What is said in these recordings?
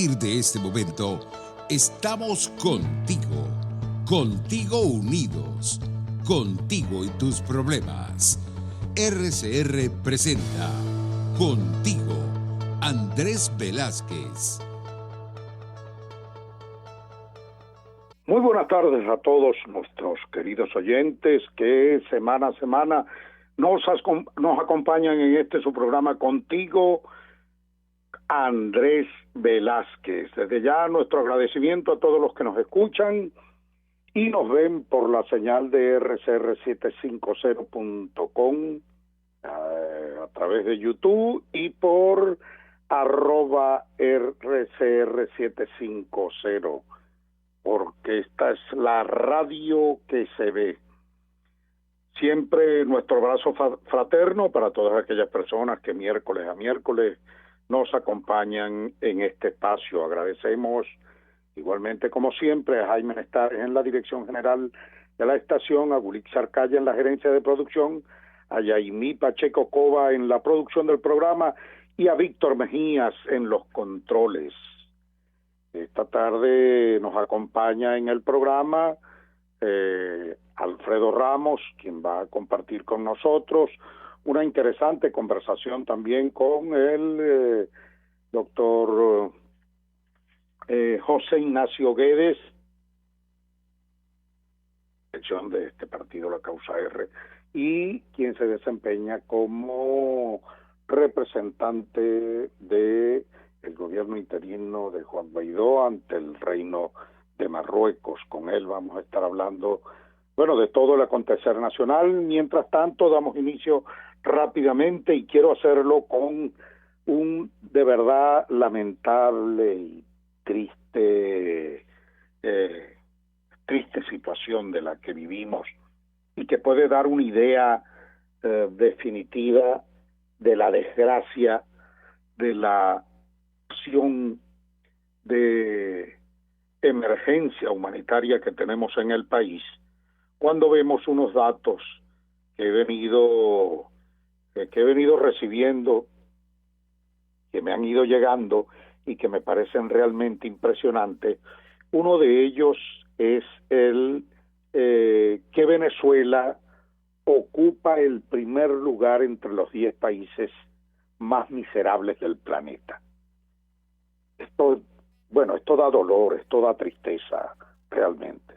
partir de este momento, estamos contigo, contigo unidos, contigo y tus problemas. RCR presenta Contigo, Andrés Velázquez. Muy buenas tardes a todos nuestros queridos oyentes que semana a semana nos acompañan en este su programa Contigo, Andrés Velázquez. Desde ya nuestro agradecimiento a todos los que nos escuchan y nos ven por la señal de rcr750.com a través de YouTube y por @rcr750, porque esta es la radio que se ve. Siempre nuestro abrazo fraterno para todas aquellas personas que miércoles a miércoles nos acompañan en este espacio. Agradecemos igualmente, como siempre, a Jaime Nestares en la dirección general de la estación, a Gulix Arcaya en la gerencia de producción, a Yaimí Pacheco Cova en la producción del programa y a Víctor Mejías en los controles. Esta tarde nos acompaña en el programa Alfredo Ramos, quien va a compartir con nosotros una interesante conversación también con el doctor José Ignacio Guedes, dirección de este partido, la Causa R, y quien se desempeña como representante de el gobierno interino de Juan Guaidó ante el Reino de Marruecos. Con él vamos a estar hablando, de todo el acontecer nacional. Mientras tanto, damos inicio rápidamente y quiero hacerlo con un de verdad lamentable y triste situación de la que vivimos y que puede dar una idea definitiva de la desgracia, de la acción de emergencia humanitaria que tenemos en el país, cuando vemos unos datos que he venido recibiendo, que me han ido llegando y que me parecen realmente impresionantes. Uno de ellos es el que Venezuela ocupa el primer lugar entre los 10 países más miserables del planeta. Esto da dolor, esto da tristeza, realmente.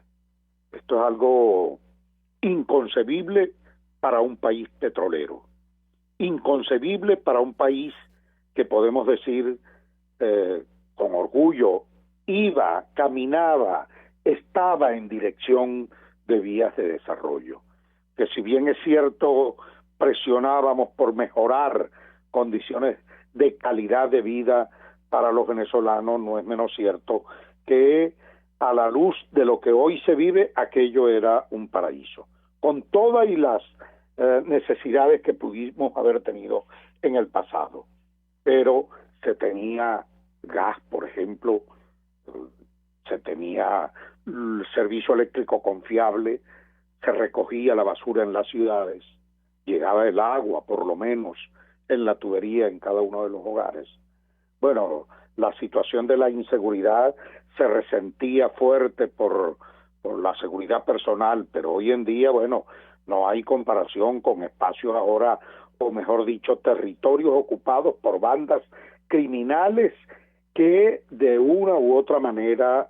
Esto es algo inconcebible para un país petrolero, inconcebible para un país que podemos decir con orgullo caminaba, estaba en dirección de vías de desarrollo, que si bien es cierto presionábamos por mejorar condiciones de calidad de vida para los venezolanos, no es menos cierto que a la luz de lo que hoy se vive, aquello era un paraíso, con todas y las necesidades que pudimos haber tenido en el pasado. Pero se tenía gas, por ejemplo, se tenía el servicio eléctrico confiable, se recogía la basura en las ciudades, llegaba el agua, por lo menos, en la tubería en cada uno de los hogares. La situación de la inseguridad se resentía fuerte por la seguridad personal, pero hoy en día, no hay comparación con espacios ahora, o mejor dicho, territorios ocupados por bandas criminales que de una u otra manera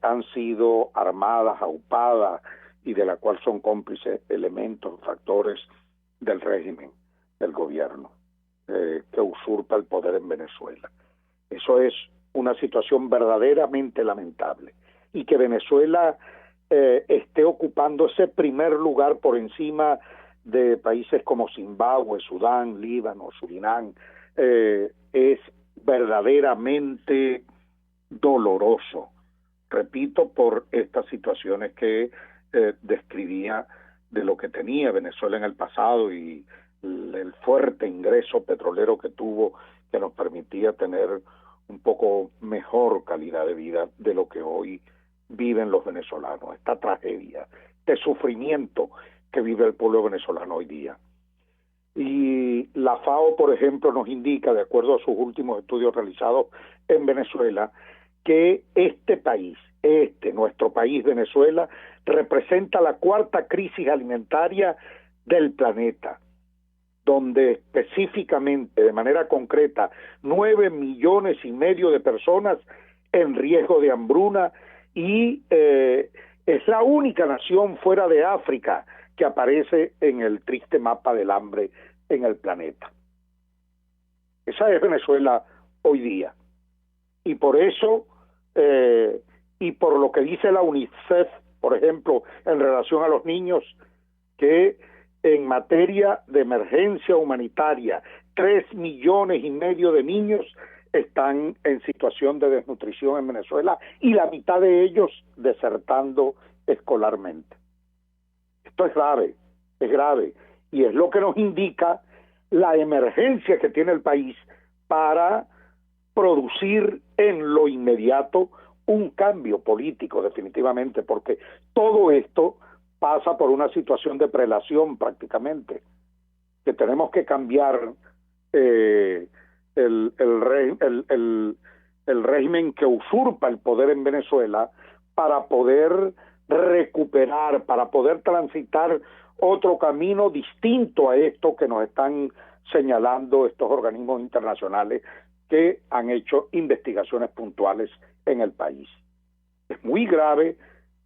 han sido armadas, aupadas, y de la cual son cómplices elementos, factores del régimen, del gobierno, que usurpa el poder en Venezuela. Eso es una situación verdaderamente lamentable. Y que Venezuela esté ocupando ese primer lugar por encima de países como Zimbabue, Sudán, Líbano, Surinam, es verdaderamente doloroso. Repito, por estas situaciones que describía de lo que tenía Venezuela en el pasado y el fuerte ingreso petrolero que tuvo, que nos permitía tener un poco mejor calidad de vida de lo que hoy viven los venezolanos. Esta tragedia, este sufrimiento que vive el pueblo venezolano hoy día. Y la FAO, por ejemplo, nos indica, de acuerdo a sus últimos estudios realizados en Venezuela que este país, nuestro país Venezuela, representa la cuarta crisis alimentaria del planeta, donde específicamente, de manera concreta, 9,5 millones de personas en riesgo de hambruna y es la única nación fuera de África que aparece en el triste mapa del hambre en el planeta. Esa es Venezuela hoy día. Y por eso, y por lo que dice la UNICEF, por ejemplo, en relación a los niños, que en materia de emergencia humanitaria, 3,5 millones de niños están en situación de desnutrición en Venezuela y la mitad de ellos desertando escolarmente. Esto es grave, y es lo que nos indica la emergencia que tiene el país para producir en lo inmediato un cambio político definitivamente, porque todo esto pasa por una situación de prelación prácticamente, que tenemos que cambiar el régimen que usurpa el poder en Venezuela para poder recuperar, para poder transitar otro camino distinto a esto que nos están señalando estos organismos internacionales que han hecho investigaciones puntuales en el país. Es muy grave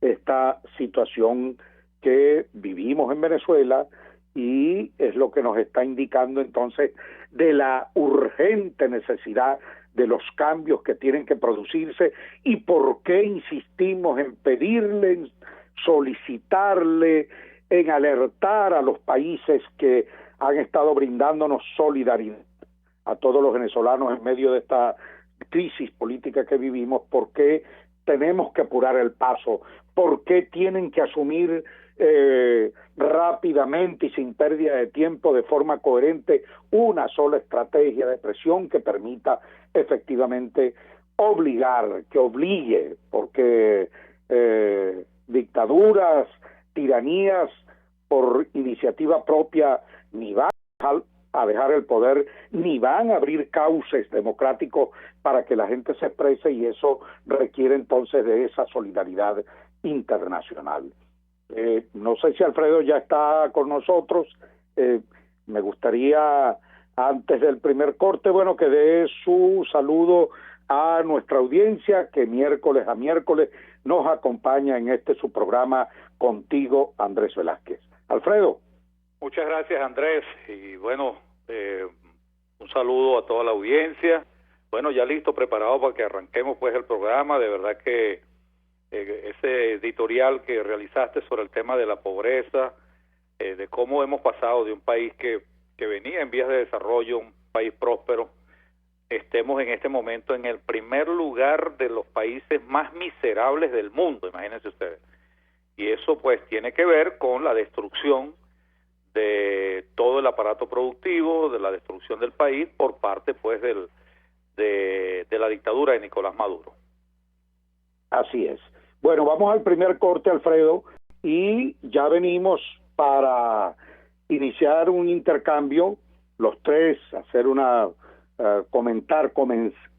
esta situación que vivimos en Venezuela y es lo que nos está indicando entonces de la urgente necesidad de los cambios que tienen que producirse y por qué insistimos en pedirle, en solicitarle, en alertar a los países que han estado brindándonos solidaridad a todos los venezolanos en medio de esta crisis política que vivimos, por qué tenemos que apurar el paso, por qué tienen que asumir rápidamente y sin pérdida de tiempo, de forma coherente, una sola estrategia de presión que permita efectivamente que obligue, porque dictaduras, tiranías por iniciativa propia ni van a dejar el poder, ni van a abrir cauces democráticos para que la gente se exprese, y eso requiere entonces de esa solidaridad internacional. No sé si Alfredo ya está con nosotros. Me gustaría, antes del primer corte, que dé su saludo a nuestra audiencia que miércoles a miércoles nos acompaña en su programa Contigo, Andrés Velázquez. Alfredo. Muchas gracias, Andrés, y un saludo a toda la audiencia. Ya listo, preparado para que arranquemos el programa. De verdad que ese editorial que realizaste sobre el tema de la pobreza, de cómo hemos pasado de un país que venía en vías de desarrollo, un país próspero, estemos en este momento en el primer lugar de los países más miserables del mundo, imagínense ustedes. Y eso tiene que ver con la destrucción de todo el aparato productivo, de la destrucción del país por parte de la dictadura de Nicolás Maduro. Así es. Vamos al primer corte, Alfredo, y ya venimos para iniciar un intercambio, los tres, hacer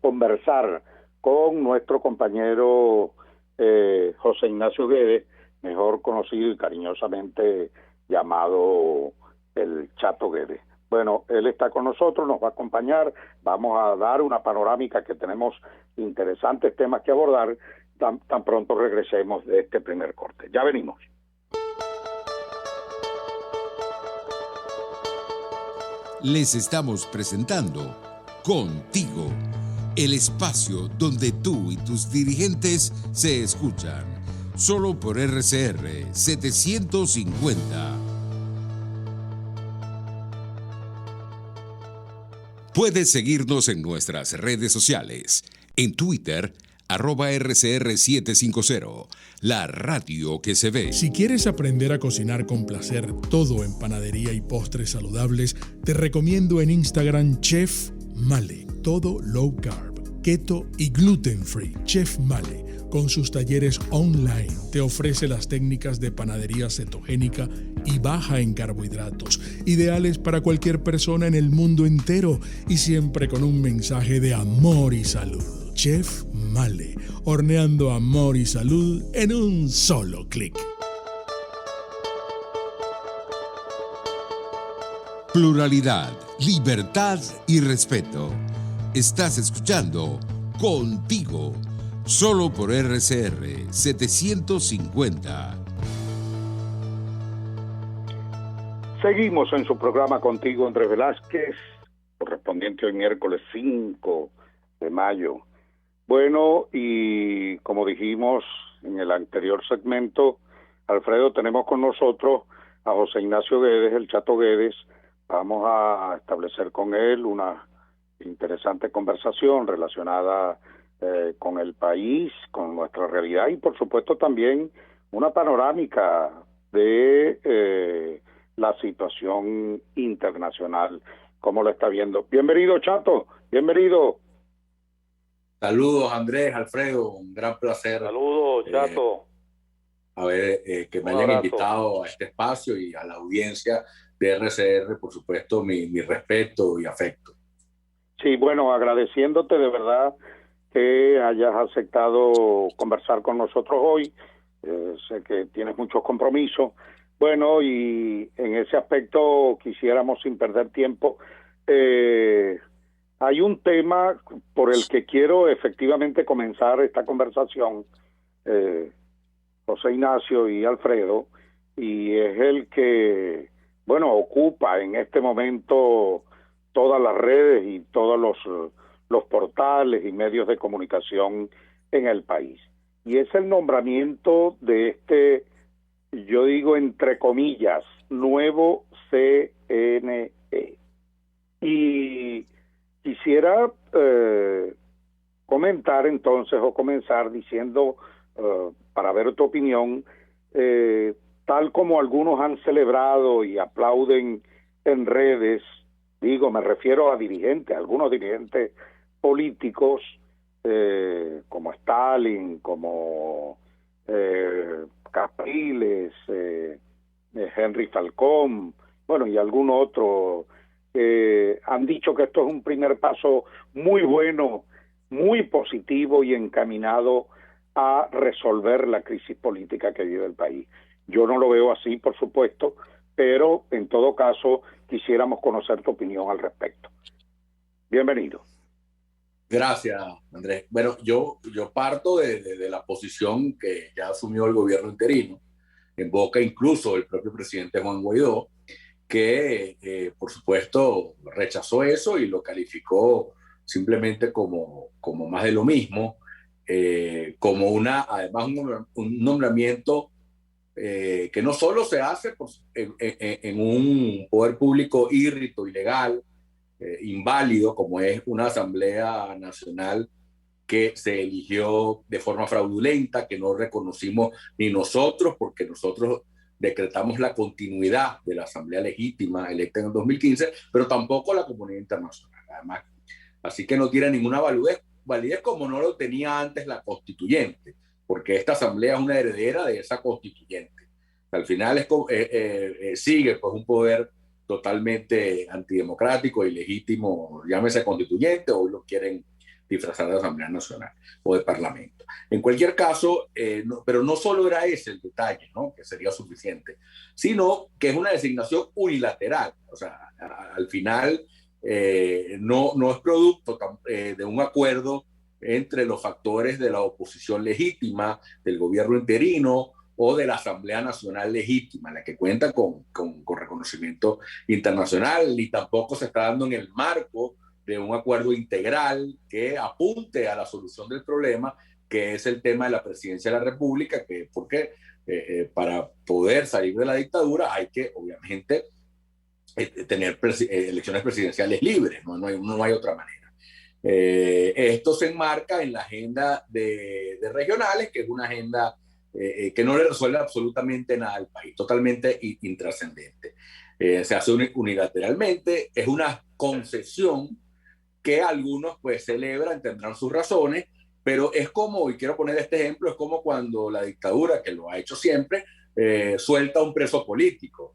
conversar con nuestro compañero José Ignacio Guedes, mejor conocido y cariñosamente llamado el Chato Guedes. Él está con nosotros, nos va a acompañar, vamos a dar una panorámica que tenemos interesantes temas que abordar tan pronto regresemos de este primer corte. Ya venimos. Les estamos presentando Contigo, el espacio donde tú y tus dirigentes se escuchan, solo por RCR 750. Puedes seguirnos en nuestras redes sociales, en Twitter, @RCR750, la radio que se ve. Si quieres aprender a cocinar con placer todo en panadería y postres saludables, te recomiendo en Instagram Chef Male, todo low carb, keto y gluten free. Chef Male, con sus talleres online, te ofrece las técnicas de panadería cetogénica y baja en carbohidratos, ideales para cualquier persona en el mundo entero y siempre con un mensaje de amor y salud. Chef Male, horneando amor y salud en un solo clic. Pluralidad, libertad y respeto. Estás escuchando Contigo, solo por RCR 750. Seguimos en su programa Contigo, Andrés Velázquez, correspondiente hoy miércoles 5 de mayo. Bueno, y como dijimos en el anterior segmento, Alfredo, tenemos con nosotros a José Ignacio Guedes, el Chato Guedes. Vamos a establecer con él una interesante conversación relacionada con el país, con nuestra realidad y por supuesto también una panorámica de la situación internacional, cómo lo está viendo. Bienvenido, Chato, bienvenido. Saludos, Andrés, Alfredo, un gran placer. Saludos, Chato. A ver, que me hayan invitado a este espacio y a la audiencia de RCR, por supuesto, mi respeto y afecto. Sí, bueno, agradeciéndote de verdad que hayas aceptado conversar con nosotros hoy. Sé que tienes muchos compromisos. Bueno, y en ese aspecto quisiéramos, sin perder tiempo, hay un tema por el que quiero efectivamente comenzar esta conversación, José Ignacio y Alfredo, y es el que, bueno, ocupa en este momento todas las redes y todos los portales y medios de comunicación en el país. Y es el nombramiento de este, yo digo entre comillas, nuevo CNE. Y quisiera comentar entonces o comenzar diciendo, para ver tu opinión, tal como algunos han celebrado y aplauden en redes, digo, me refiero a dirigentes, algunos dirigentes políticos como Stalin, como Capriles, Henry Falcón, bueno, y algún otro, han dicho que esto es un primer paso muy bueno, muy positivo y encaminado a resolver la crisis política que vive el país. Yo no lo veo así, por supuesto, pero en todo caso quisiéramos conocer tu opinión al respecto. Bienvenido. Gracias, Andrés. Bueno, yo parto de la posición que ya asumió el gobierno interino, en boca incluso del propio presidente Juan Guaidó, que por supuesto rechazó eso y lo calificó simplemente como más de lo mismo, como además un nombramiento que no solo se hace en un poder público írrito, ilegal, inválido, como es una Asamblea Nacional que se eligió de forma fraudulenta, que no reconocimos ni nosotros, porque nosotros decretamos la continuidad de la Asamblea Legítima electa en el 2015, pero tampoco la comunidad internacional. Además, así que no tiene ninguna validez como no lo tenía antes la constituyente, porque esta Asamblea es una heredera de esa constituyente. Al final sigue pues, un poder totalmente antidemocrático, ilegítimo, llámese constituyente, o hoy lo quieren disfrazar de Asamblea Nacional o de Parlamento. En cualquier caso, pero no solo era ese el detalle, ¿no?, que sería suficiente, sino que es una designación unilateral. O sea, al final no es producto de un acuerdo entre los factores de la oposición legítima, del gobierno interino o de la Asamblea Nacional Legítima, la que cuenta con reconocimiento internacional, ni tampoco se está dando en el marco de un acuerdo integral que apunte a la solución del problema, que es el tema de la presidencia de la República, porque para poder salir de la dictadura hay que, obviamente, tener elecciones presidenciales libres, no hay otra manera. Esto se enmarca en la agenda de regionales, que es una agenda que no le resuelve absolutamente nada al país, totalmente intrascendente. Se hace unilateralmente, es una concesión que algunos pues celebran, tendrán sus razones, pero es como, y quiero poner este ejemplo, es como cuando la dictadura, que lo ha hecho siempre, suelta a un preso político.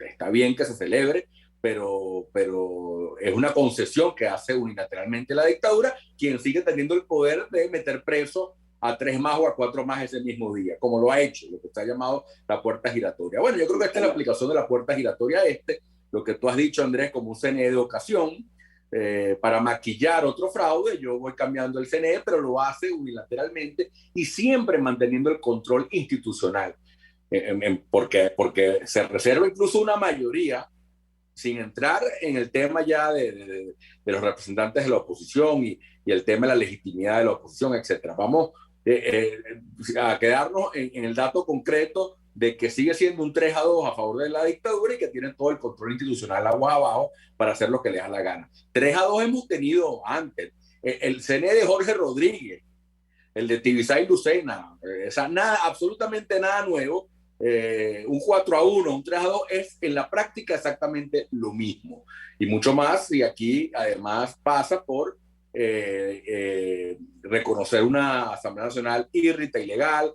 Está bien que se celebre, pero es una concesión que hace unilateralmente la dictadura, quien sigue teniendo el poder de meter preso a 3 más o a 4 más ese mismo día, como lo ha hecho, lo que está llamado la puerta giratoria. Bueno, yo creo que esta es la aplicación de la puerta giratoria lo que tú has dicho, Andrés, como un CNE de ocasión, para maquillar otro fraude. Yo voy cambiando el CNE, pero lo hace unilateralmente y siempre manteniendo el control institucional, porque se reserva incluso una mayoría, sin entrar en el tema ya de los representantes de la oposición y el tema de la legitimidad de la oposición, etcétera. Vamos a quedarnos en el dato concreto de que sigue siendo un 3-2 a favor de la dictadura y que tienen todo el control institucional aguas abajo para hacer lo que les da la gana. 3-2 hemos tenido antes. El CNE de Jorge Rodríguez, el de Tibisay Lucena, absolutamente nada nuevo. Un 4-1, un 3-2 es en la práctica exactamente lo mismo y mucho más, y aquí además pasa por reconocer una Asamblea Nacional írrita, ilegal,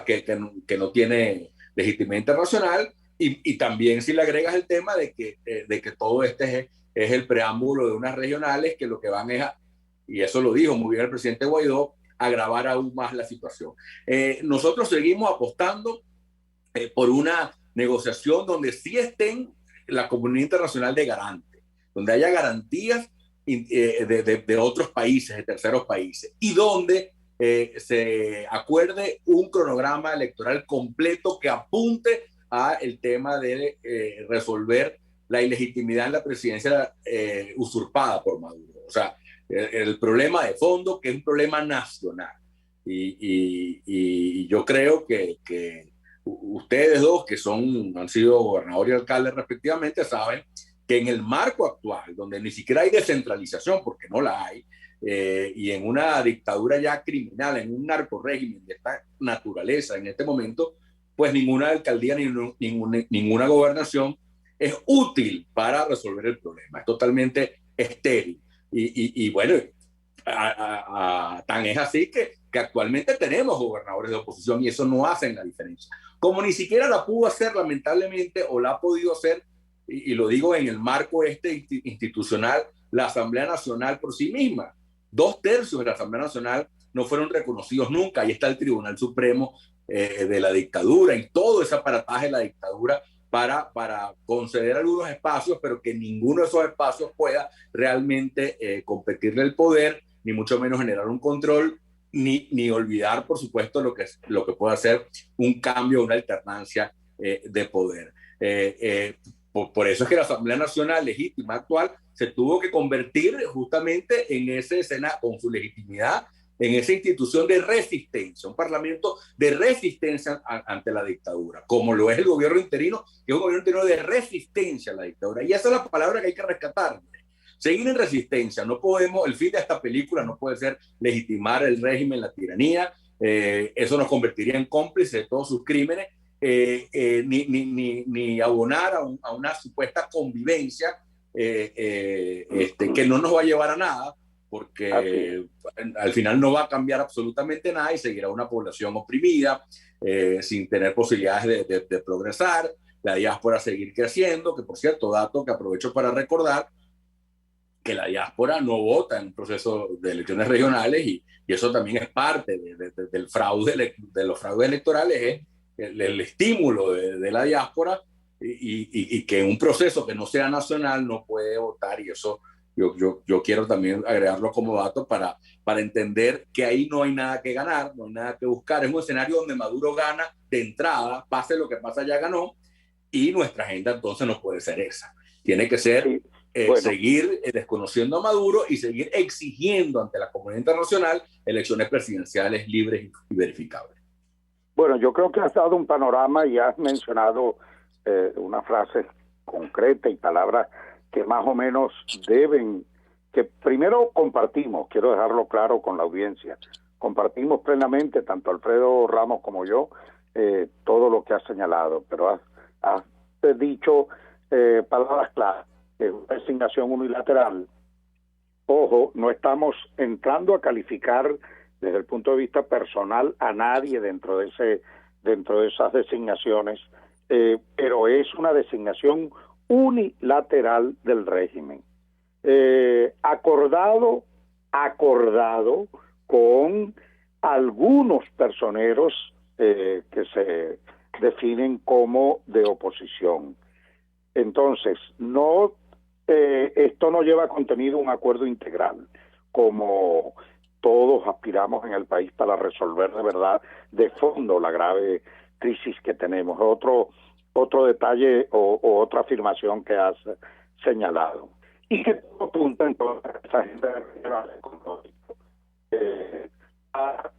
que no tiene legitimidad internacional, y también si le agregas el tema de que todo este es el preámbulo de unas regionales que lo que van es y eso lo dijo muy bien el presidente Guaidó, agravar aún más la situación. Nosotros seguimos apostando por una negociación donde sí estén la comunidad internacional de garantes, donde haya garantías de otros países, de terceros países, y donde se acuerde un cronograma electoral completo que apunte a el tema de resolver la ilegitimidad en la presidencia usurpada por Maduro. O sea, el problema de fondo, que es un problema nacional. Y yo creo que ustedes dos, que han sido gobernador y alcalde respectivamente, saben que en el marco actual, donde ni siquiera hay descentralización, porque no la hay, y en una dictadura ya criminal, en un narcorrégimen de esta naturaleza en este momento, pues ninguna alcaldía ni ninguna gobernación es útil para resolver el problema. Es totalmente estéril. Y bueno, tan es así que actualmente tenemos gobernadores de oposición y eso no hace la diferencia. Como ni siquiera la pudo hacer, lamentablemente, o la ha podido hacer, y lo digo en el marco institucional, la Asamblea Nacional por sí misma. 2/3 de la Asamblea Nacional no fueron reconocidos nunca. Ahí está el Tribunal Supremo de la dictadura y todo ese aparataje de la dictadura para conceder algunos espacios, pero que ninguno de esos espacios pueda realmente competirle el poder, ni mucho menos generar un control, ni olvidar, por supuesto, lo que puede hacer un cambio, una alternancia de poder. Por eso es que la Asamblea Nacional legítima actual se tuvo que convertir justamente en ese escena, con su legitimidad, en esa institución de resistencia, un parlamento de resistencia ante la dictadura, como lo es el gobierno interino, que es un gobierno interino de resistencia a la dictadura. Y esa es la palabra que hay que rescatar. Seguir en resistencia. No podemos, el fin de esta película no puede ser legitimar el régimen, la tiranía. Eso nos convertiría en cómplices de todos sus crímenes, ni abonar a una supuesta convivencia que no nos va a llevar a nada, porque al final no va a cambiar absolutamente nada y seguirá una población oprimida, sin tener posibilidades de progresar, la diáspora seguir creciendo, que por cierto, dato que aprovecho para recordar, que la diáspora no vota en un proceso de elecciones regionales y eso también es parte del fraude, de los fraudes electorales, es el estímulo de la diáspora y que en un proceso que no sea nacional no puede votar, y eso yo quiero también agregarlo como dato para entender que ahí no hay nada que ganar, no hay nada que buscar. Es un escenario donde Maduro gana de entrada, pase lo que pasa, ya ganó, y nuestra agenda entonces no puede ser esa. Tiene que ser seguir desconociendo a Maduro y seguir exigiendo ante la comunidad internacional elecciones presidenciales libres y verificables. Bueno, yo creo que has dado un panorama y has mencionado una frase concreta y palabras que más o menos que primero compartimos, quiero dejarlo claro con la audiencia, compartimos plenamente, tanto Alfredo Ramos como yo, todo lo que has señalado, pero has dicho palabras claras, que una designación unilateral. Ojo, no estamos entrando a calificar desde el punto de vista personal a nadie dentro de esas designaciones, pero es una designación unilateral del régimen, acordado con algunos personeros que se definen como de oposición. Entonces, esto no lleva contenido un acuerdo integral, como todos aspiramos en el país para resolver de verdad, de fondo, la grave crisis que tenemos. Otro detalle o otra afirmación que has señalado. Y que todo apunta entonces a esa agenda de relevancia económica. Aló.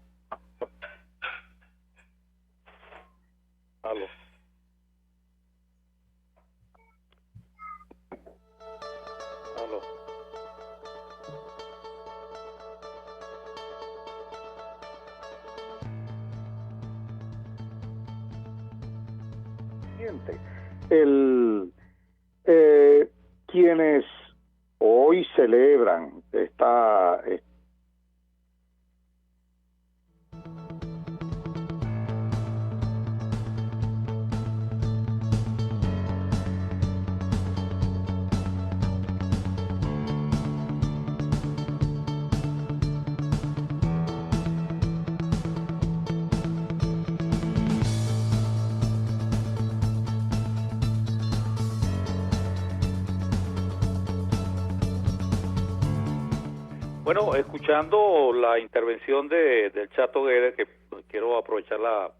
Quienes hoy celebran esta Bueno, escuchando la intervención del Chato Guedes, que quiero aprovechar la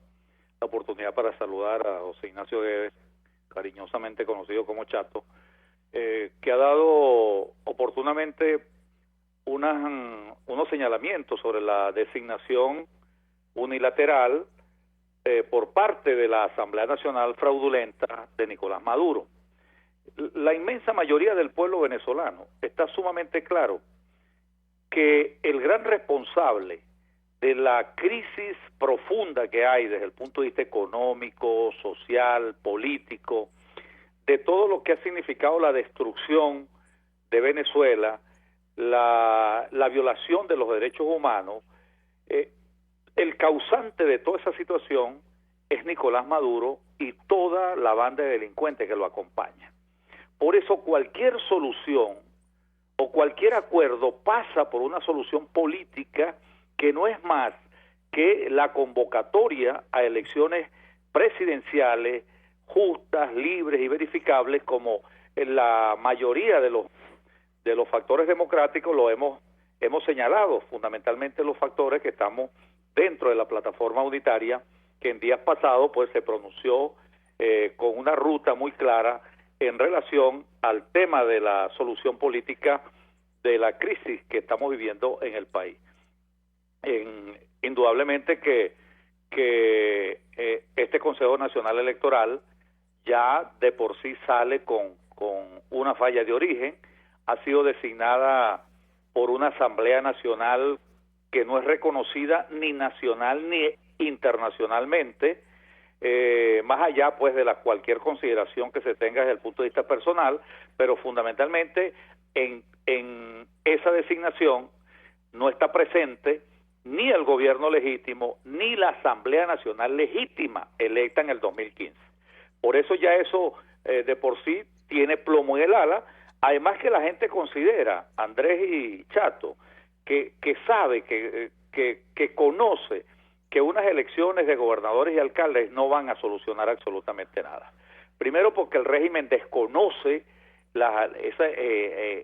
oportunidad para saludar a José Ignacio Guedes, cariñosamente conocido como Chato, que ha dado oportunamente unos señalamientos sobre la designación unilateral por parte de la Asamblea Nacional fraudulenta de Nicolás Maduro. La inmensa mayoría del pueblo venezolano está sumamente claro que el gran responsable de la crisis profunda que hay desde el punto de vista económico, social, político, de todo lo que ha significado la destrucción de Venezuela, la violación de los derechos humanos, el causante de toda esa situación es Nicolás Maduro y toda la banda de delincuentes que lo acompaña. Por eso cualquier solución o cualquier acuerdo pasa por una solución política que no es más que la convocatoria a elecciones presidenciales justas, libres y verificables, como en la mayoría de los factores democráticos lo hemos señalado, fundamentalmente los factores que estamos dentro de la plataforma unitaria, que en días pasados pues se pronunció con una ruta muy clara en relación al tema de la solución política de la crisis que estamos viviendo en el país. Indudablemente que este Consejo Nacional Electoral ya de por sí sale con una falla de origen, ha sido designada por una Asamblea Nacional que no es reconocida ni nacional ni internacionalmente, más allá pues de cualquier consideración que se tenga desde el punto de vista personal, pero fundamentalmente en esa designación no está presente ni el gobierno legítimo ni la Asamblea Nacional legítima electa en el 2015. Por eso ya eso de por sí tiene plomo en el ala, además que la gente considera, Andrés y Chato, que sabe, que conoce que unas elecciones de gobernadores y alcaldes no van a solucionar absolutamente nada. Primero porque el régimen desconoce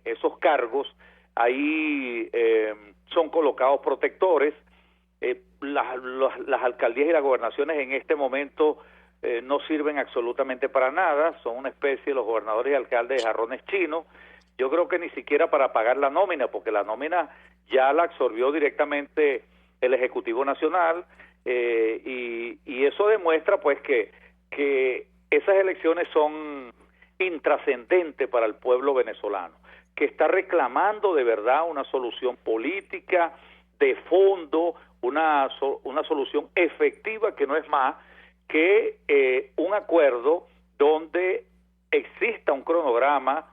esos cargos, ahí son colocados protectores, las alcaldías y las gobernaciones en este momento no sirven absolutamente para nada, son una especie de los gobernadores y alcaldes de jarrones chinos. Yo creo que ni siquiera para pagar la nómina, porque la nómina ya la absorbió directamente el Ejecutivo Nacional, y eso demuestra pues que esas elecciones son intrascendentes para el pueblo venezolano, que está reclamando de verdad una solución política de fondo, una solución efectiva, que no es más que un acuerdo donde exista un cronograma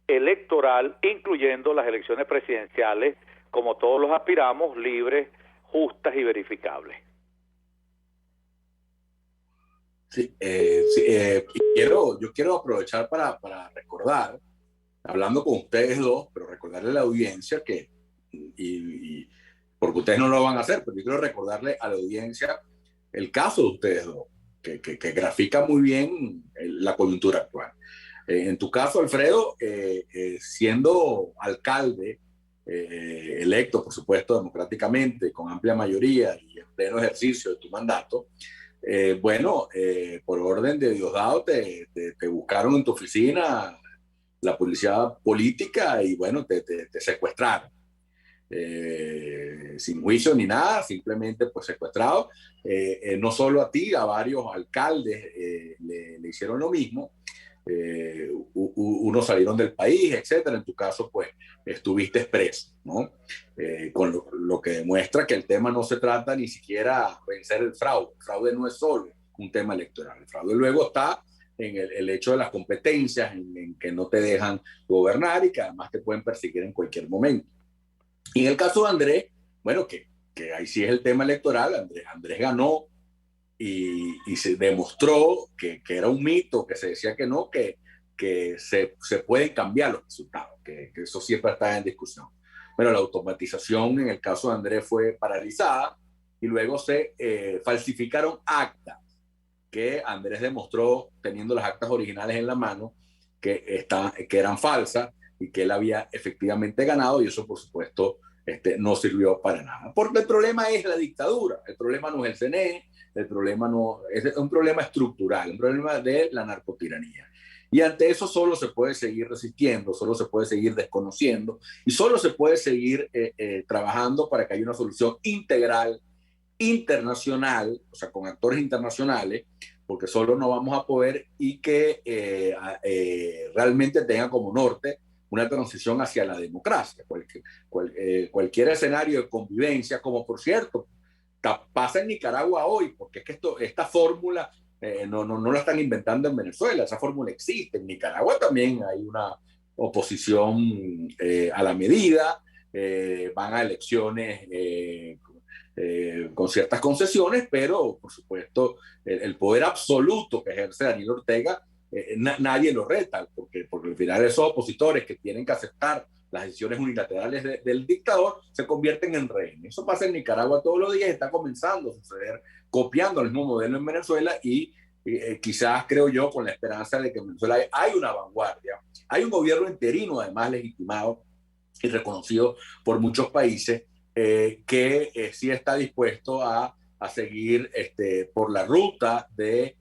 electoral, incluyendo las elecciones presidenciales, como todos los aspiramos, libres, justas y verificables. Sí, yo quiero aprovechar para recordar, hablando con ustedes dos, pero recordarle a la audiencia que, porque ustedes no lo van a hacer, pero yo quiero recordarle a la audiencia el caso de ustedes dos, que grafica muy bien la coyuntura actual. En tu caso, Alfredo, siendo alcalde, electo, por supuesto, democráticamente, con amplia mayoría y en pleno ejercicio de tu mandato, por orden de Diosdado te buscaron en tu oficina la policía política y bueno, te secuestraron. Sin juicio ni nada, simplemente pues secuestrado. No solo a ti, a varios alcaldes le hicieron lo mismo. Unos salieron del país, etcétera. En tu caso, pues estuviste preso, ¿no? Con lo que demuestra que el tema no se trata ni siquiera de vencer el fraude. El fraude no es solo un tema electoral. El fraude luego está en el hecho de las competencias, en que no te dejan gobernar y que además te pueden perseguir en cualquier momento. Y en el caso de Andrés, bueno, que ahí sí es el tema electoral, Andrés ganó y se demostró que era un mito, que se decía que no, que se pueden cambiar los resultados, que eso siempre está en discusión. Bueno, la automatización en el caso de Andrés fue paralizada y luego se falsificaron actas que Andrés demostró, teniendo las actas originales en la mano, que eran falsas y que él había efectivamente ganado, y eso por supuesto no sirvió para nada. Porque el problema es la dictadura, el problema no es el CNE, el problema no es un problema estructural, un problema de la narcotiranía. Y ante eso solo se puede seguir resistiendo, solo se puede seguir desconociendo y solo se puede seguir trabajando para que haya una solución integral, internacional, o sea, con actores internacionales, porque solo no vamos a poder, y que realmente tenga como norte una transición hacia la democracia. Cualquier escenario de convivencia, como por cierto pasa en Nicaragua hoy, porque es que esta fórmula no la están inventando en Venezuela, esa fórmula existe. En Nicaragua también hay una oposición a la medida, van a elecciones con ciertas concesiones, pero por supuesto el poder absoluto que ejerce Daniel Ortega, nadie lo reta, porque al final esos opositores que tienen que aceptar las decisiones unilaterales del dictador se convierten en rehenes. Eso pasa en Nicaragua todos los días, está comenzando a suceder, copiando el mismo modelo en Venezuela y quizás, creo yo, con la esperanza de que en Venezuela hay una vanguardia, hay un gobierno interino además legitimado y reconocido por muchos países, que sí está dispuesto a seguir por la ruta de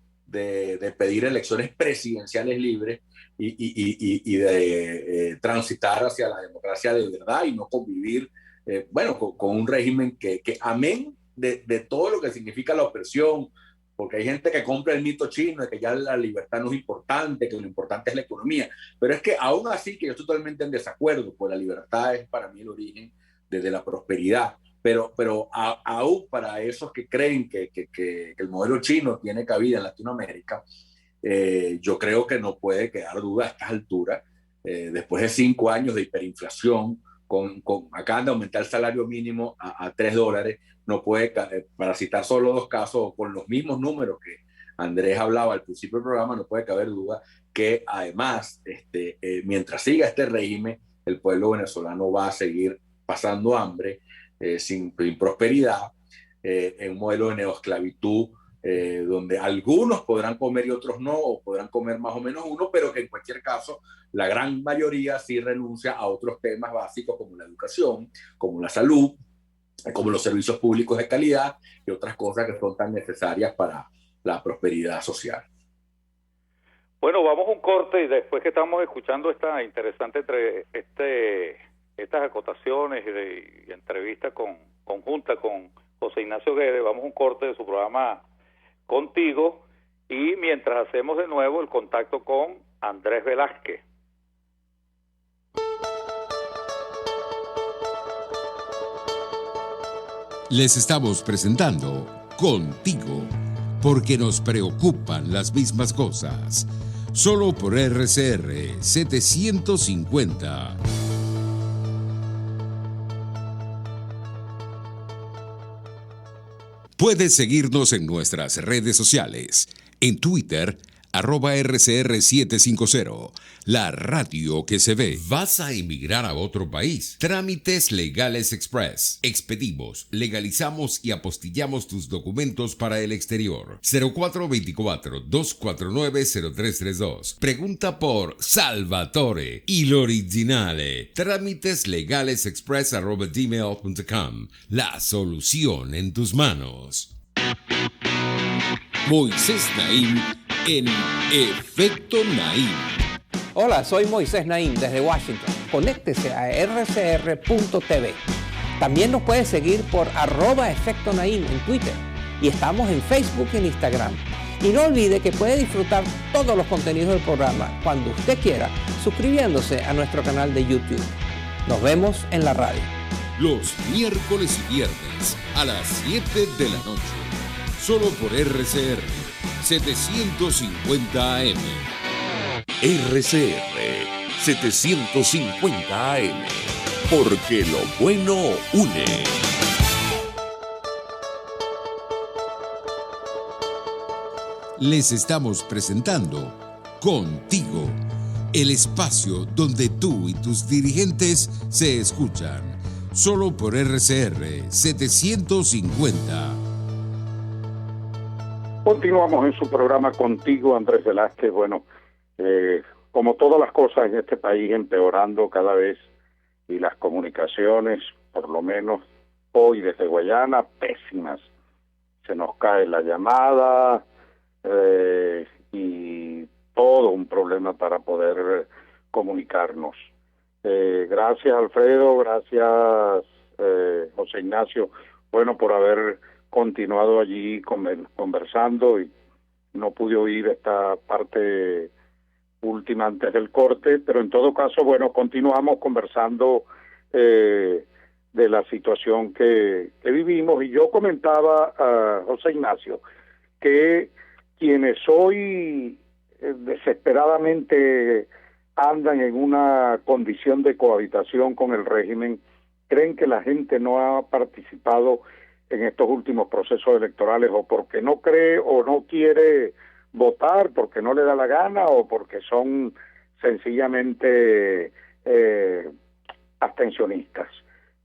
pedir elecciones presidenciales libres y de transitar hacia la democracia de verdad y no convivir con un régimen que amén de todo lo que significa la opresión, porque hay gente que compra el mito chino de que ya la libertad no es importante, que lo importante es la economía, pero es que aún así, que yo estoy totalmente en desacuerdo, pues la libertad es para mí el origen desde la prosperidad, pero aún para esos que creen que el modelo chino tiene cabida en Latinoamérica, yo creo que no puede quedar duda a estas alturas, después de 5 años de hiperinflación, acaban de aumentar el salario mínimo a $3, no puede, para citar solo 2 casos, con los mismos números que Andrés hablaba al principio del programa, no puede caber duda que además, mientras siga este régimen, el pueblo venezolano va a seguir pasando hambre, sin prosperidad, en un modelo de neoesclavitud, donde algunos podrán comer y otros no, o podrán comer más o menos uno, pero que en cualquier caso la gran mayoría sí renuncia a otros temas básicos como la educación, como la salud, como los servicios públicos de calidad y otras cosas que son tan necesarias para la prosperidad social. Bueno, vamos a un corte y después que estamos escuchando esta interesante estas acotaciones y entrevista conjunta con José Ignacio Guedes, vamos a un corte de su programa Contigo, y mientras hacemos de nuevo el contacto con Andrés Velázquez. Les estamos presentando Contigo, porque nos preocupan las mismas cosas. Solo por RCR 750. Puedes seguirnos en nuestras redes sociales. En Twitter, @RCR750, la radio que se ve. ¿Vas a emigrar a otro país? Trámites Legales Express. Expedimos, legalizamos y apostillamos tus documentos para el exterior. 0424-249-0332. Pregunta por Salvatore y l'originale. Trámiteslegalesexpress@gmail.com. La solución en tus manos. Moisés Naim en Efecto Naim. Hola, soy Moisés Naim desde Washington. Conéctese a rcr.tv. También nos puede seguir por @Efecto Naim en Twitter. Y estamos en Facebook y en Instagram. Y no olvide que puede disfrutar todos los contenidos del programa cuando usted quiera, suscribiéndose a nuestro canal de YouTube. Nos vemos en la radio. Los miércoles y viernes a las 7 de la noche. Solo por RCR 750 AM. RCR 750 AM. Porque lo bueno une. Les estamos presentando Contigo, el espacio donde tú y tus dirigentes se escuchan. Solo por RCR 750. Continuamos en su programa Contigo, Andrés Velázquez. Bueno, como todas las cosas en este país, empeorando cada vez, y las comunicaciones, por lo menos hoy desde Guayana, pésimas. Se nos cae la llamada y todo un problema para poder comunicarnos. Gracias, Alfredo, gracias, José Ignacio, bueno, por haber continuado allí conversando, y no pude oír esta parte última antes del corte, pero en todo caso, bueno, continuamos conversando de la situación que vivimos, y yo comentaba a José Ignacio que quienes hoy desesperadamente andan en una condición de cohabitación con el régimen, creen que la gente no ha participado en estos últimos procesos electorales, o porque no cree o no quiere votar, porque no le da la gana, o porque son sencillamente abstencionistas.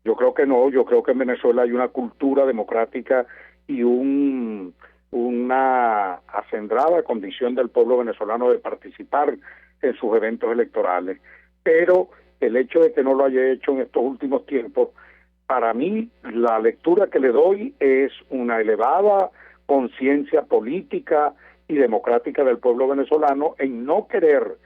Yo creo que no, yo creo que en Venezuela hay una cultura democrática y una acendrada condición del pueblo venezolano de participar en sus eventos electorales, pero el hecho de que no lo haya hecho en estos últimos tiempos, para mí la lectura que le doy es una elevada conciencia política y democrática del pueblo venezolano en no querer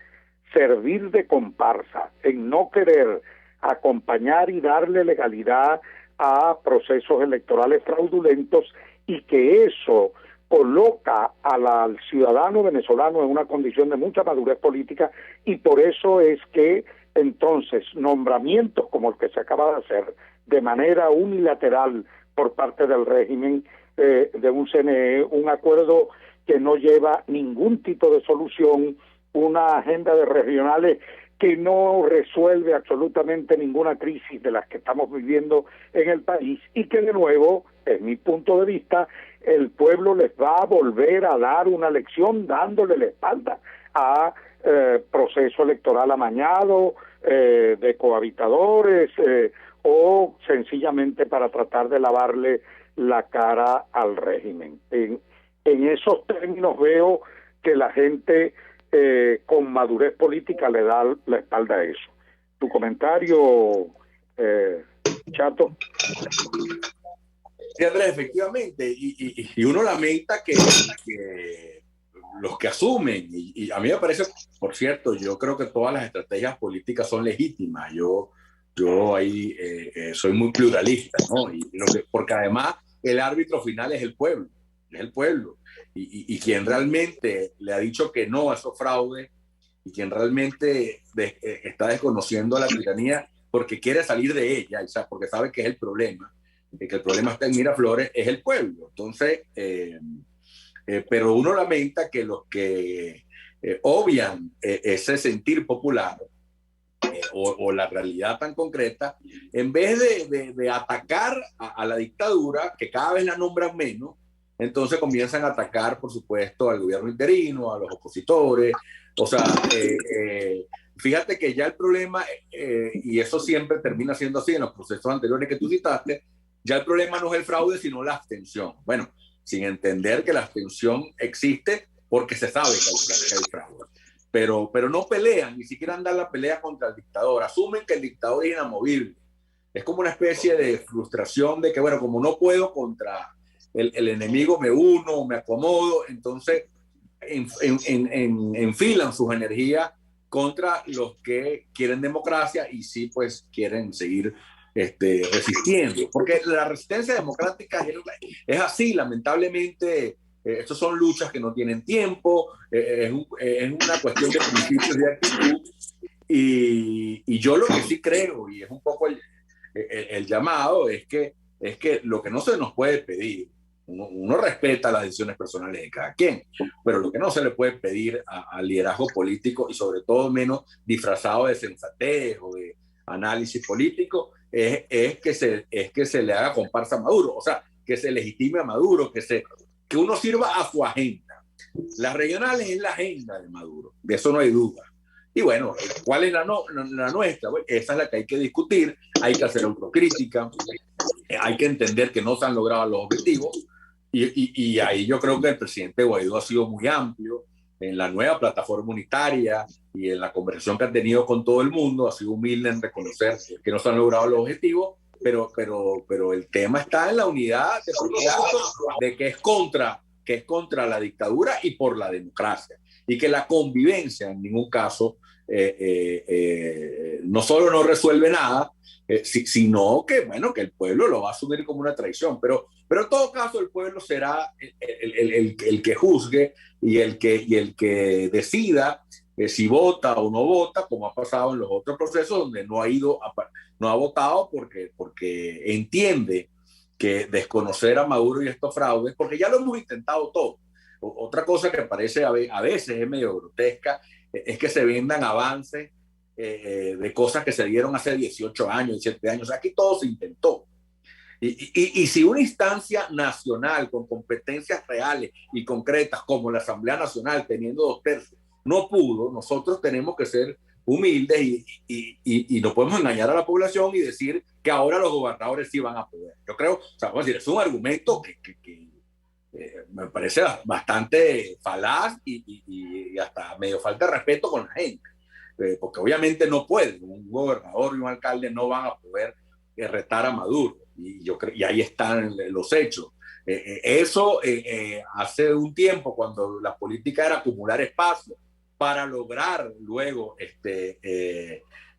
servir de comparsa, en no querer acompañar y darle legalidad a procesos electorales fraudulentos, y que eso coloca al ciudadano venezolano en una condición de mucha madurez política, y por eso es que entonces nombramientos como el que se acaba de hacer de manera unilateral por parte del régimen de un CNE, un acuerdo que no lleva ningún tipo de solución, una agenda de regionales que no resuelve absolutamente ninguna crisis de las que estamos viviendo en el país, y que de nuevo, en mi punto de vista, el pueblo les va a volver a dar una lección dándole la espalda a proceso electoral amañado, de cohabitadores, o sencillamente para tratar de lavarle la cara al régimen. En esos términos veo que la gente con madurez política le da la espalda a eso. Tu comentario, Chato. Sí, Andrés, efectivamente, y uno lamenta que los que asumen, y a mí me parece, por cierto, yo creo que todas las estrategias políticas son legítimas. Yo ahí soy muy pluralista, ¿no? Porque además el árbitro final es el pueblo, y quien realmente le ha dicho que no a esos fraudes, y quien realmente está desconociendo la tiranía porque quiere salir de ella, porque sabe que es el problema, que el problema está en Miraflores, es el pueblo. Entonces, pero uno lamenta que los que obvian ese sentir popular, o la realidad tan concreta, en vez de atacar a la dictadura, que cada vez la nombran menos, entonces comienzan a atacar, por supuesto, al gobierno interino, a los opositores. O sea, fíjate que ya el problema, y eso siempre termina siendo así en los procesos anteriores que tú citaste, ya el problema no es el fraude, sino la abstención. Bueno, sin entender que la abstención existe porque se sabe que hay fraude. Pero no pelean, ni siquiera dan la pelea contra el dictador. Asumen que el dictador es inamovible. Es como una especie de frustración de que, bueno, como no puedo contra el enemigo, me uno, me acomodo, entonces enfilan sus energías contra los que quieren democracia y sí, pues quieren seguir resistiendo. Porque la resistencia democrática es así, lamentablemente. Estas son luchas que no tienen tiempo, es una cuestión de principios de actitud. Y yo lo que sí creo, y es un poco el llamado, es que lo que no se nos puede pedir, uno respeta las decisiones personales de cada quien, pero lo que no se le puede pedir al liderazgo político, y sobre todo menos disfrazado de sensatez o de análisis político, es que se le haga comparsa a Maduro, o sea, que se legitime a Maduro, que uno sirva a su agenda. Las regionales es la agenda de Maduro, de eso no hay duda. Y bueno, ¿cuál es la nuestra? Bueno, esa es la que hay que discutir, hay que hacer autocrítica, hay que entender que no se han logrado los objetivos, y ahí yo creo que el presidente Guaidó ha sido muy amplio en la nueva plataforma unitaria y en la conversación que ha tenido con todo el mundo, ha sido humilde en reconocer que no se han logrado los objetivos, pero el tema está en la unidad de que es contra la dictadura y por la democracia, y que la convivencia en ningún caso no solo no resuelve nada, sino que, bueno, que el pueblo lo va a asumir como una traición, pero en todo caso el pueblo será el que juzgue y el que decida si vota o no vota, como ha pasado en los otros procesos donde no ha votado porque entiende que desconocer a Maduro y estos fraudes, porque ya lo hemos intentado todo. Otra cosa que parece a veces es medio grotesca es que se vendan avances de cosas que se dieron hace 18 años, 17 años. Aquí todo se intentó. Y si una instancia nacional con competencias reales y concretas como la Asamblea Nacional, teniendo 2/3, no pudo, nosotros tenemos que ser humildes y no podemos engañar a la población y decir que ahora los gobernadores sí van a poder. Yo creo, o sea, vamos a decir, es un argumento que me parece bastante falaz y hasta medio falta de respeto con la gente, porque obviamente no puede, un gobernador y un alcalde no van a poder retar a Maduro, y ahí están los hechos. Eso hace un tiempo, cuando la política era acumular espacio para lograr luego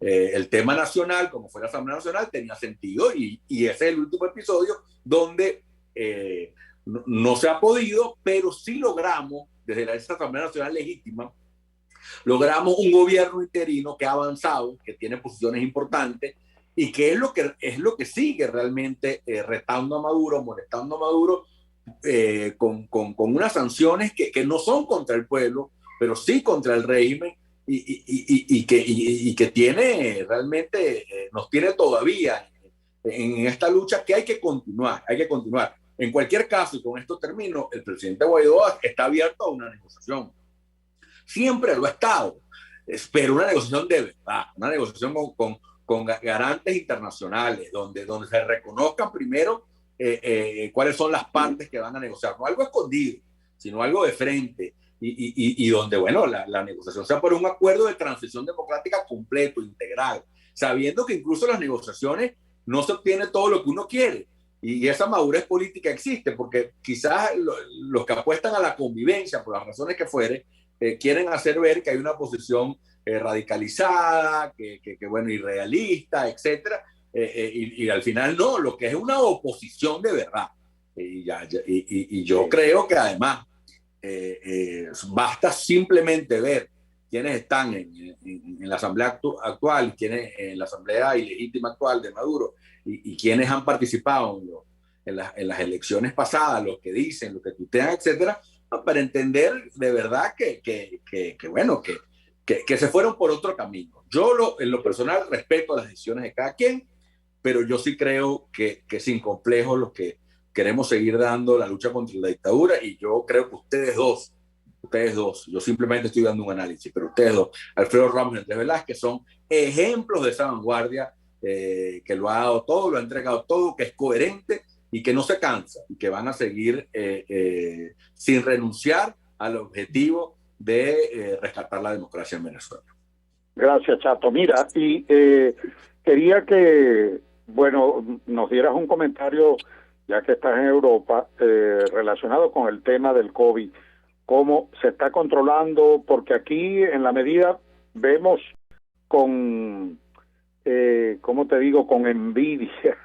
el tema nacional, como fue la Asamblea Nacional, tenía sentido, y ese es el último episodio donde no se ha podido, pero sí logramos, desde esa Asamblea Nacional legítima, logramos un gobierno interino que ha avanzado, que tiene posiciones importantes, y que es lo que sigue realmente retando a Maduro, molestando a Maduro, con unas sanciones que no son contra el pueblo, pero sí contra el régimen, y que tiene realmente, nos tiene todavía en esta lucha que hay que continuar. En cualquier caso, y con esto termino, el presidente Guaidó está abierto a una negociación. Siempre lo ha estado, pero una negociación de verdad, una negociación con garantes internacionales, donde se reconozcan primero cuáles son las partes que van a negociar, no algo escondido, sino algo de frente, y donde, bueno, la negociación sea por un acuerdo de transición democrática completo, integral, sabiendo que incluso las negociaciones no se obtiene todo lo que uno quiere, y esa madurez política existe, porque quizás los que apuestan a la convivencia, por las razones que fuere, quieren hacer ver que hay una posición radicalizada, que bueno, irrealista, etcétera, y al final no, lo que es una oposición de verdad. Y yo creo que además basta simplemente ver quiénes están en la asamblea actual, quiénes en la asamblea ilegítima actual de Maduro, y quiénes han participado en las elecciones pasadas, los que dicen, los que tuitean, etcétera, para entender de verdad que se fueron por otro camino. Yo en lo personal respeto las decisiones de cada quien, pero yo sí creo que sin complejos queremos seguir dando la lucha contra la dictadura, y yo creo que ustedes dos, yo simplemente estoy dando un análisis, pero ustedes dos, Alfredo Ramos y Andrés Velázquez, son ejemplos de esa vanguardia que lo ha dado todo, lo ha entregado todo, que es coherente y que no se cansa, y que van a seguir sin renunciar al objetivo de rescatar la democracia en Venezuela. Gracias, Chato. Mira, y quería que, bueno, nos dieras un comentario, ya que estás en Europa, relacionado con el tema del COVID, cómo se está controlando, porque aquí en la medida vemos con, ¿cómo te digo?, con envidia,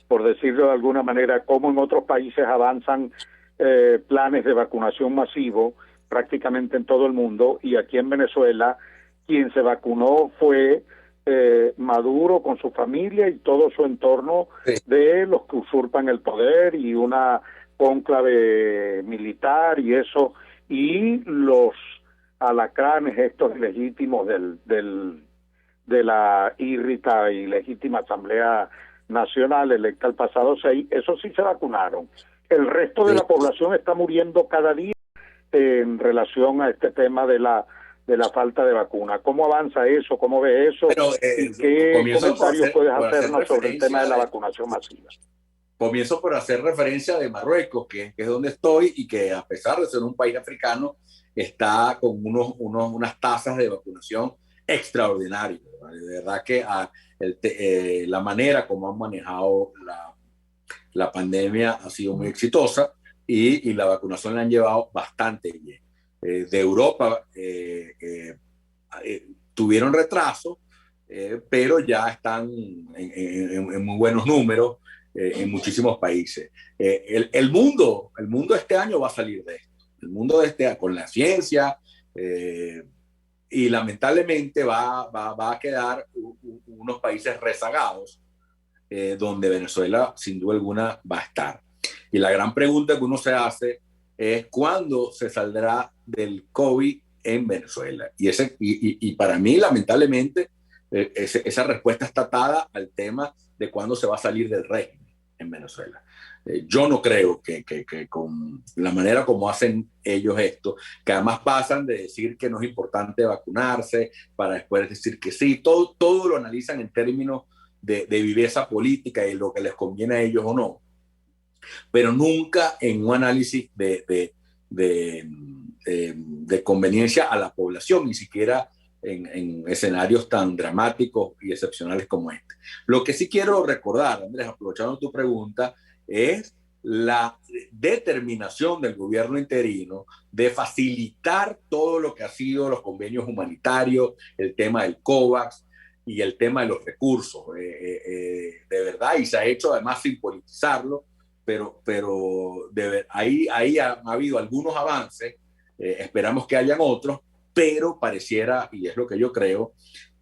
por decirlo de alguna manera, cómo en otros países avanzan planes de vacunación masivo prácticamente en todo el mundo, y aquí en Venezuela quien se vacunó fue Maduro con su familia y todo su entorno de los que usurpan el poder y una cónclave militar y eso, y los alacranes estos ilegítimos de la irrita y legítima Asamblea Nacional electa el pasado 6, eso sí se vacunaron. El resto de la población está muriendo cada día en relación a este tema de la falta de vacuna. ¿Cómo avanza eso? ¿Cómo ve eso? Pero, ¿Y qué comentarios puedes hacernos sobre el tema de la vacunación masiva? Comienzo por hacer referencia de Marruecos, que es donde estoy, y que a pesar de ser un país africano, está con unas tasas de vacunación extraordinarias. De verdad que la manera como han manejado la pandemia ha sido muy exitosa, y la vacunación la han llevado bastante bien. De Europa tuvieron retraso, pero ya están en muy buenos números en muchísimos países. El mundo este año va a salir de esto. El mundo con la ciencia, y lamentablemente va a quedar unos países rezagados, donde Venezuela sin duda alguna va a estar. Y la gran pregunta que uno se hace es cuándo se saldrá del COVID en Venezuela. Y para mí, lamentablemente, esa respuesta está atada al tema de cuándo se va a salir del régimen en Venezuela. Yo no creo que con la manera como hacen ellos esto, que además pasan de decir que no es importante vacunarse para después decir que sí, todo lo analizan en términos de viveza política y lo que les conviene a ellos o no, pero nunca en un análisis de conveniencia a la población, ni siquiera en escenarios tan dramáticos y excepcionales como este. Lo que sí quiero recordar, Andrés, aprovechando tu pregunta, es la determinación del gobierno interino de facilitar todo lo que ha sido los convenios humanitarios, el tema del COVAX y el tema de los recursos, de verdad, y se ha hecho además sin politizarlo, pero ahí ha habido algunos avances, esperamos que hayan otros, pero pareciera, y es lo que yo creo,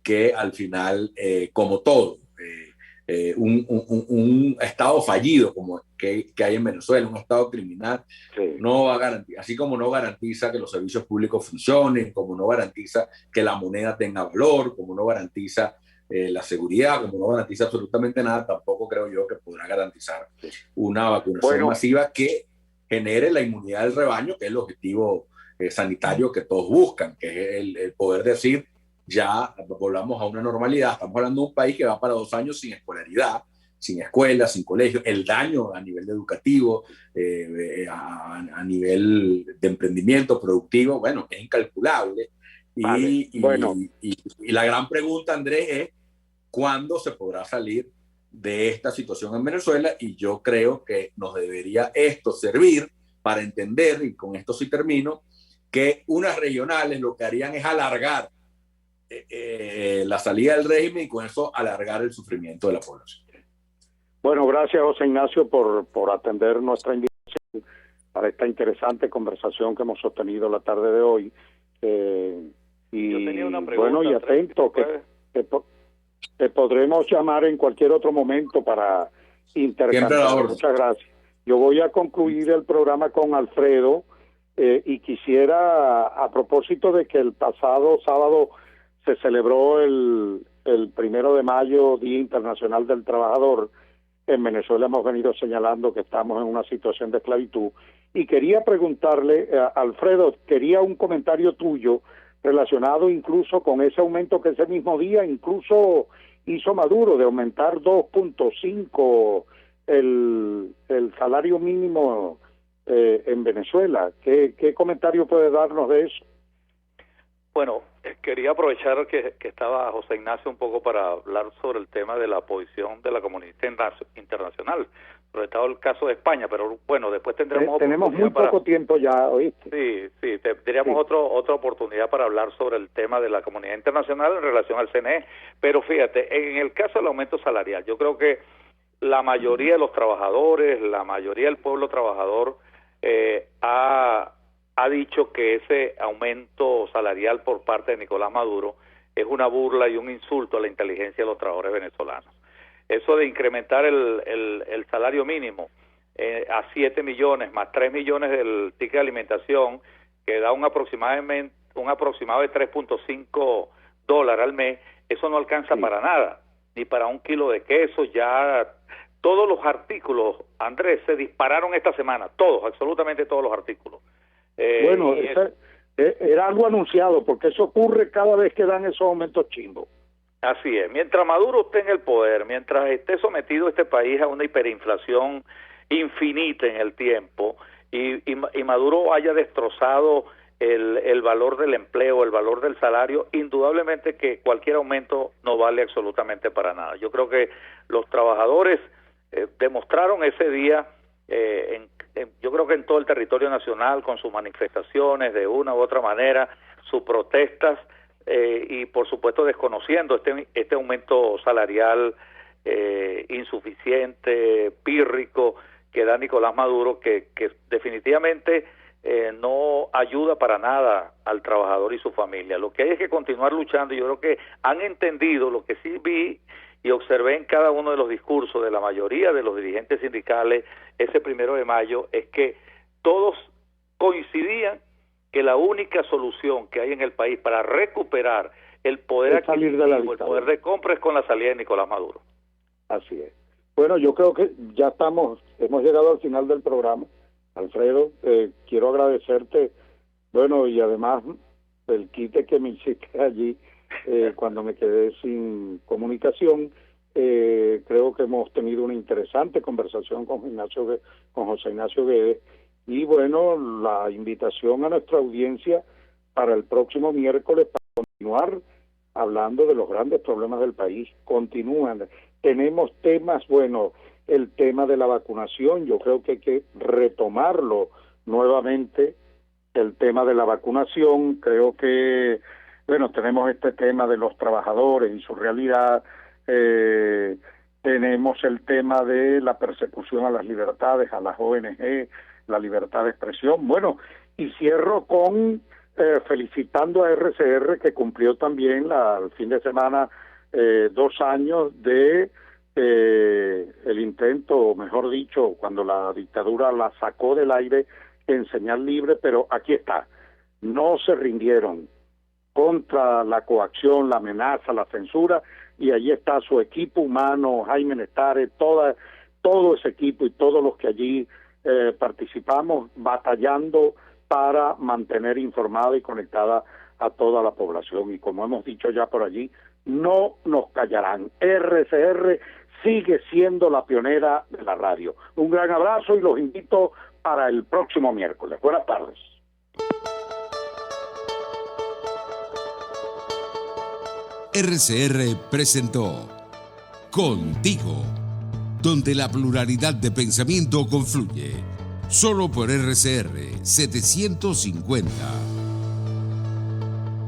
que al final, como todo, un Estado fallido como que hay en Venezuela, un Estado criminal, no va a garantizar, así como no garantiza que los servicios públicos funcionen, como no garantiza que la moneda tenga valor, como no garantiza la seguridad, como no garantiza absolutamente nada, tampoco creo yo que podrá garantizar una vacunación masiva que genere la inmunidad del rebaño, que es el objetivo sanitario que todos buscan, que es el poder decir, ya volvamos a una normalidad. Estamos hablando de un país que va para 2 años sin escolaridad, sin escuelas, sin colegios. El daño a nivel educativo, a nivel de emprendimiento productivo, bueno, es incalculable. Vale. Y la gran pregunta, Andrés, es ¿cuándo se podrá salir de esta situación en Venezuela? Y yo creo que nos debería esto servir para entender, y con esto sí termino, que unas regionales lo que harían es alargar la salida del régimen y con eso alargar el sufrimiento de la población. Bueno, gracias José Ignacio por atender nuestra invitación para esta interesante conversación que hemos sostenido la tarde de hoy. Y yo tenía una pregunta, bueno, y atento, que te podremos llamar en cualquier otro momento para intercambiar. Muchas gracias. Yo voy a concluir el programa con Alfredo y quisiera, a propósito de que el pasado sábado se celebró el 1 de mayo, Día Internacional del Trabajador, en Venezuela hemos venido señalando que estamos en una situación de esclavitud. Y quería preguntarle, Alfredo, quería un comentario tuyo relacionado incluso con ese aumento que ese mismo día incluso hizo Maduro, de aumentar 2.5 el salario mínimo en Venezuela. ¿Qué comentario puede darnos de eso? Bueno, quería aprovechar que estaba José Ignacio un poco para hablar sobre el tema de la posición de la comunidad internacional, sobre todo el caso de España, pero bueno, después tenemos muy poco tiempo ya, ¿oíste? Sí, tendríamos otra oportunidad para hablar sobre el tema de la comunidad internacional en relación al CNE, pero fíjate, en el caso del aumento salarial, yo creo que la mayoría de los trabajadores, la mayoría del pueblo trabajador ha dicho que ese aumento salarial por parte de Nicolás Maduro es una burla y un insulto a la inteligencia de los trabajadores venezolanos. Eso de incrementar el salario mínimo a 7 millones más 3 millones del ticket de alimentación, que da un aproximado de $3.5 al mes, eso no alcanza para nada, ni para un kilo de queso. Ya todos los artículos, Andrés, se dispararon esta semana, absolutamente todos los artículos. Bueno, era algo anunciado, porque eso ocurre cada vez que dan esos aumentos chimbos. Así es, mientras Maduro esté en el poder, mientras esté sometido este país a una hiperinflación infinita en el tiempo, y Maduro haya destrozado el valor del empleo, el valor del salario, indudablemente que cualquier aumento no vale absolutamente para nada. Yo creo que los trabajadores demostraron ese día, yo creo que en todo el territorio nacional, con sus manifestaciones de una u otra manera, sus protestas, y por supuesto desconociendo este aumento salarial insuficiente, pírrico, que da Nicolás Maduro, que definitivamente no ayuda para nada al trabajador y su familia. Lo que hay es que continuar luchando, y yo creo que han entendido lo que sí vi y observé en cada uno de los discursos de la mayoría de los dirigentes sindicales ese 1 de mayo, es que todos coincidían que la única solución que hay en el país para recuperar el poder adquisitivo, el poder de compra, es con la salida de Nicolás Maduro. Así es. Bueno, yo creo que ya hemos llegado al final del programa. Alfredo, quiero agradecerte, bueno, y además el quite que me hiciste allí cuando me quedé sin comunicación. Creo que hemos tenido una interesante conversación con José Ignacio Guedes, y bueno, la invitación a nuestra audiencia para el próximo miércoles para continuar hablando de los grandes problemas del país. Continúan, tenemos temas, bueno, el tema de la vacunación, yo creo que hay que retomarlo nuevamente, el tema de la vacunación. Creo que, bueno, tenemos este tema de los trabajadores y su realidad, tenemos el tema de la persecución a las libertades, a las ONG, la libertad de expresión. Bueno, y cierro con felicitando a RCR, que cumplió también el fin de semana 2 años de el intento, o mejor dicho, cuando la dictadura la sacó del aire en señal libre, pero aquí está, no se rindieron contra la coacción, la amenaza, la censura, y allí está su equipo humano, Jaime Nestares, todo ese equipo y todos los que allí participamos, batallando para mantener informada y conectada a toda la población. Y como hemos dicho ya por allí, no nos callarán. RCR sigue siendo la pionera de la radio. Un gran abrazo y los invito para el próximo miércoles. Buenas tardes. RCR presentó Contigo, donde la pluralidad de pensamiento confluye. Solo por RCR 750.